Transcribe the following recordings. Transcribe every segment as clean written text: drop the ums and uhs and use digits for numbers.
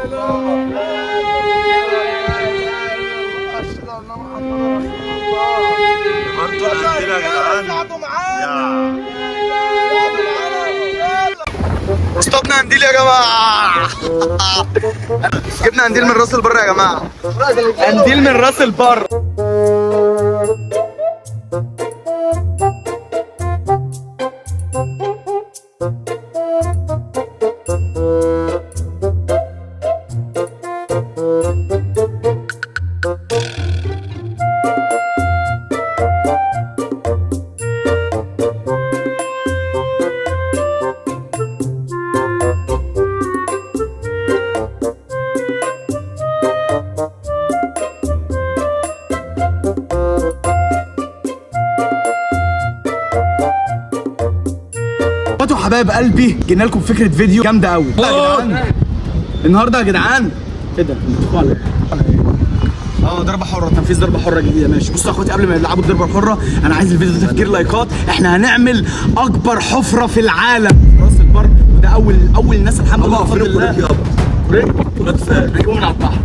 انتوا القنديل يا جدعان. اصطادنا قنديل يا جماعه. جبنا قنديل من راس البر يا جماعه. قنديل من راس البر. حبايب قلبي جينا لكم فكره فيديو جامده قوي يا جدعان. النهارده يا جدعان ايه ده؟ انتوا على ايه؟ ضربه حره، تنفيذ ضربه حره جديده. ماشي بصوا يا اخواتي، قبل ما يلعبوا الضربه الحره انا عايز الفيديو ده تفجير لايكات. احنا هنعمل اكبر حفره في العالم راس البر، وده اول ناس الحمد لله بفضل الله. ركبوا من على البحر.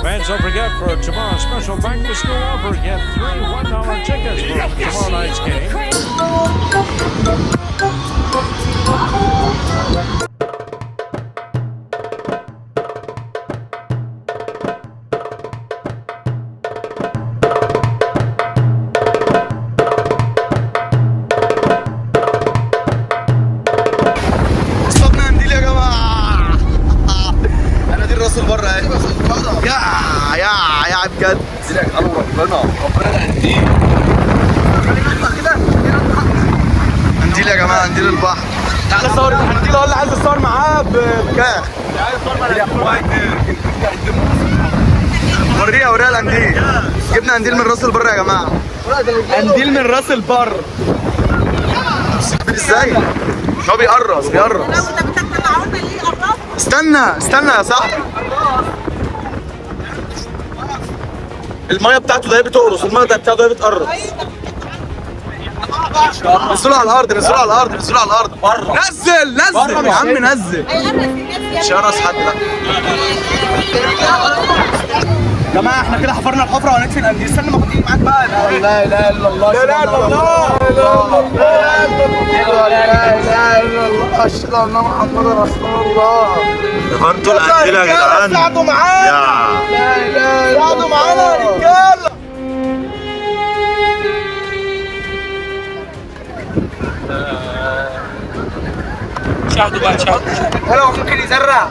Fans, don't forget for tomorrow's special back to school offer, get 3 $1 tickets for tomorrow night's game. يا بجد ربنا قنديل قنديل يا جماعه، قنديل البحر. تعالى صور القنديل. ولا عايز اتصور معاه بكام؟ عايز اتصور معاه. وريها القنديل. جبنا قنديل من راس البر يا جماعه. قنديل من راس البر. ازاي؟ هو بيقرص. استنى يا صاحبي. الميه بتاعته ده بتقرص، الميه بتاعته ده بتقرص. نزلوا على الارض. نزل يا عم، نزل. مش هرس حد. لا يا جماعه احنا كده حفرنا الحفره وهنكفي القنديل. استنى ما تيجي معاك بقى. لا اله الا الله. لا اله الا الله. اشهد ان محمد رسول الله. انتوا القنديل يا جدعان. ساعدوا معانا. لا اله الا الله. ساعدوا معانا يا رجاله. شاهدوا بقى. هلا ممكن يزرع.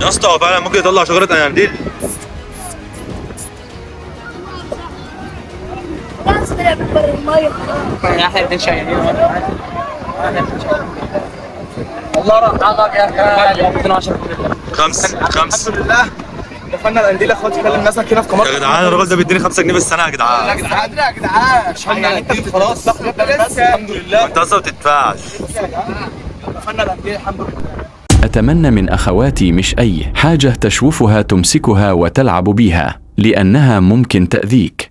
يا اسطى هو فعلا ممكن يطلع شجرة قنديل. احنا اتنين شايلين والله رحمك يا كابتن. 10 5 الحمد لله دفنا القنديل يا اخواتي. كلم الناس هنا في قمر يا جدعان. الراجل ده بيديني 5 جنيه في السنة يا جدعان. يا جدعان يعني انت خلاص الحمد لله. انت اصلا ما بتدفعش. دفنا القنديل الحمد لله. أتمنى من أخواتي مش أي حاجة تشوفها تمسكها وتلعب بيها. لأنها ممكن تأذيك.